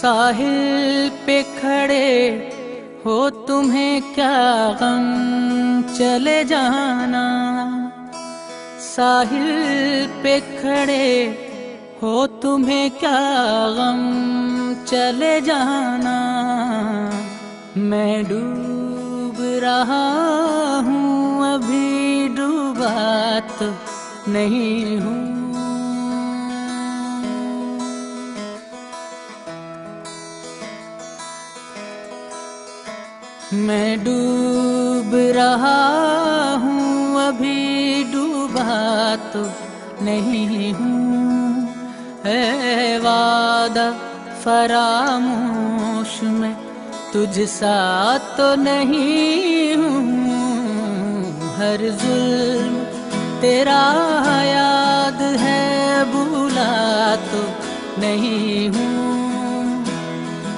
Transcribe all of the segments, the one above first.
साहिल पे खड़े हो तुम्हें क्या गम चले जाना। साहिल पे खड़े हो तुम्हें क्या गम चले जाना। मैं डूब रहा हूँ अभी डूबा तो नहीं हूँ। मैं डूब रहा हूँ अभी डूबा तो नहीं हूँ। है वादा फरामोश में तुझ सा तो नहीं हूँ। हर जुल्म तेरा याद है भूला तो नहीं हूँ।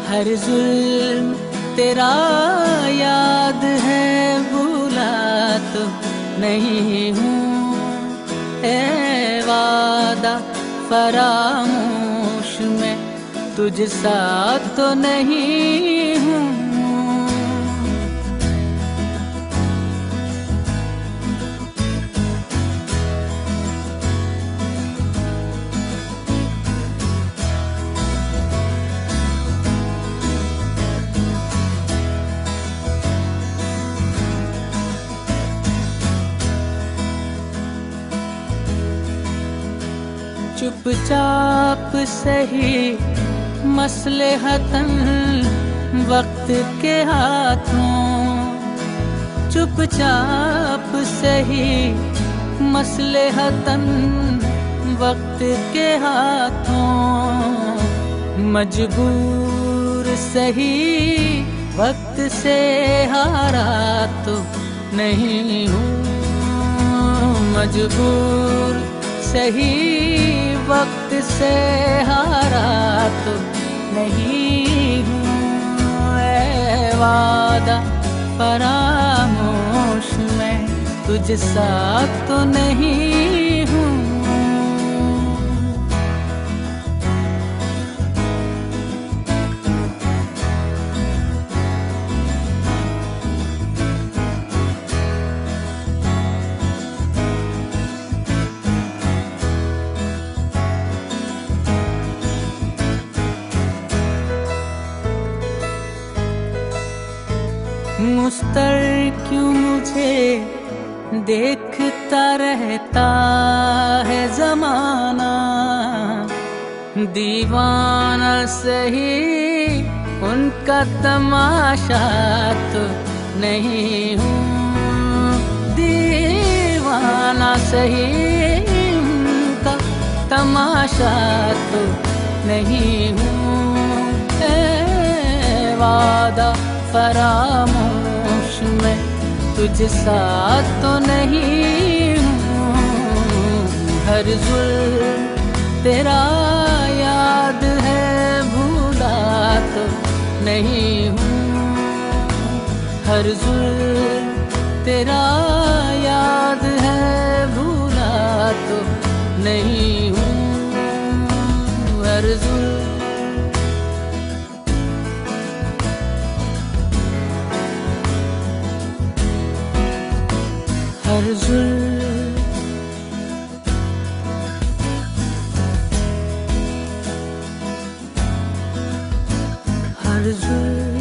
हर जुल्म तेरा याद है भूला तो नहीं हूँ। ए वादा फरामोश में तुझ सा तो नहीं हूँ। चुपचाप सही मसलहतन वक्त के हाथों। चुपचाप सही मसलहतन वक्त के हाथों। मजबूर सही वक्त से हारा तो नहीं हूँ। मजबूर सही वक्त से हारा तो नहीं हूँ। ऐ वादा फरामोश में तुझ सा तो नहीं हूँ। मुस्तर क्यों मुझे देखता रहता है जमाना। दीवाना सही उनका तमाशा तो नहीं हूँ। दीवाना सही उनका तमाशा तो नहीं हूँ। वादा फरामोश में तुझ सा तो नहीं हूँ। हर जुल्म तेरा याद है भूला तो नहीं हूँ। हर जुल्म तेरा याद है भूला तो नहीं हूँ। हर जुल्म हर जुल्म हर जुल्म